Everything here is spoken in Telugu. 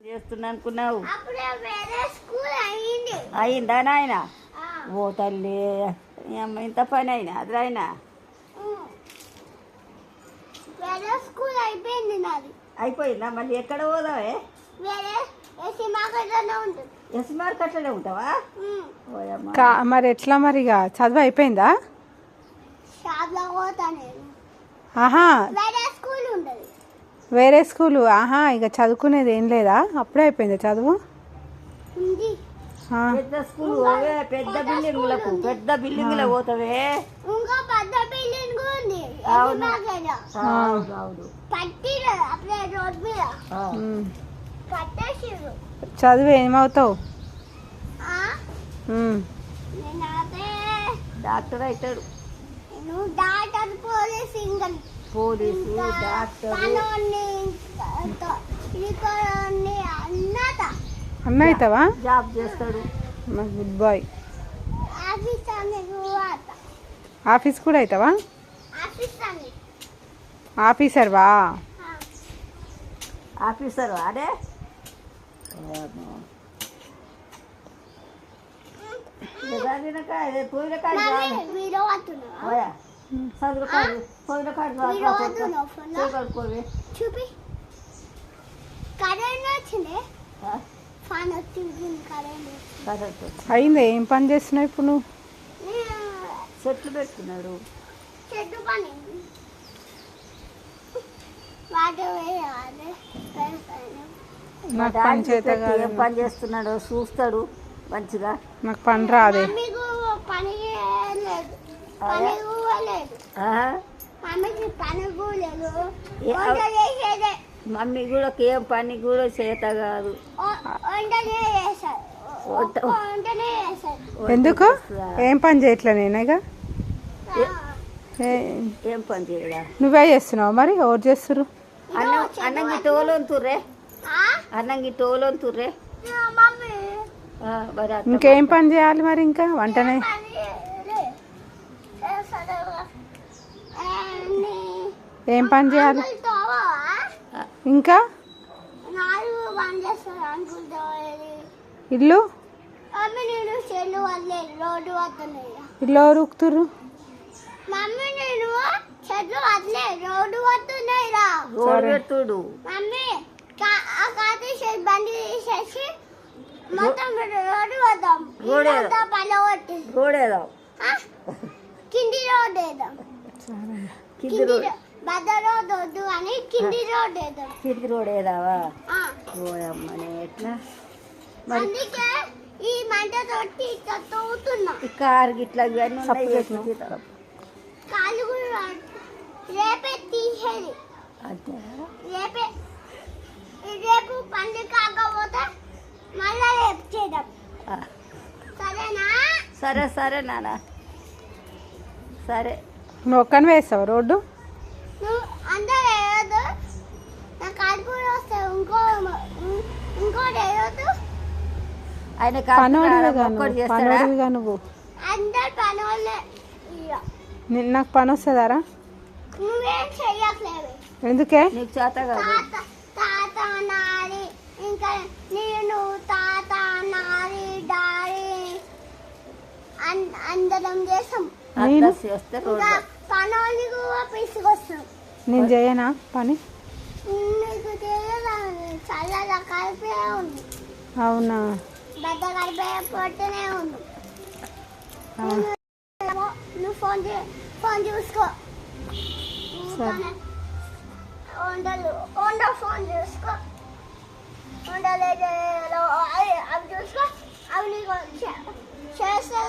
చేస్తున్నా అనుకున్నావు అయిందా నాయన? ఓ తల్లి ఇంత పని అయినా అదిరైనా అయిపోయిందా? మళ్ళీ ఎక్కడ పోదావే? ఎస్ మార్కెట్లోనే ఉంటావా? మరి ఎట్లా మరి చదువు అయిపోయిందా? ఆహా వేరే స్కూలు. ఆహా ఇక చదువుకునేది ఏం లేదా? అప్పుడే అయిపోయిందా చదువు? పెద్ద స్కూల్ పోవే, పెద్ద బిల్డింగ్లకు, పెద్ద బిల్డింగ్ పోతావే. చదువు ఏమవుతావు? డాక్టర్ అవుతాడు. పోలీసు, డాక్టర్, అన్న అవుతావా? జాబ్ చేస్తాడు. Good bye. ఆఫీస్ కూడా అవుతావా? ఆఫీసర్ వా? ఆఫీసర్ అదే పోయిన చూపి అయిందా? ఏం పని చేస్తున్నావు ఇప్పుడు నువ్వు? చెట్లు పెట్టుకున్నాడు. ఏం పని చేస్తున్నాడో చూస్తాడు మంచిగా. నాకు పని రాదే. మమ్మీ కూడా ఏం పని కూడా చేత కాదు. ఎందుకు? ఏం పని చేయట్లే నేనేగా. ఏం పని చేయడా? నువ్వే చేస్తున్నావు మరి? ఎవరు చేస్తుర్రు? అన్నంగి టోలంతుర్రే, అన్నంగి టోలంతుర్రే. ఇంకేం పని చేయాలి మరి? ఇంకా వంటనే. ఏం పని చేయాలి ఇంకా? ఇల్లు ఇల్లు ఎవరు ఉక్కుతుర్రు? కింది రోడ్ ఏదావా? ఓయమ్మనే ఎట్లా ఈ కారు గిట్లా సరే సరే నాన్న సరే. నువ్వు ఒక్కని వేస్తావు రోడ్డు? పనోడివిగా నువ్వు. నాకు పని వస్తుందారా? ఎందుకే? నీకు చేత కాదు. నేను చేయనా పని? అవునా? నువ్వు ఫోన్ చూసుకో. ఫోన్ చూసుకో. అవి చూసుకో. అవి నీకు చేస్తా.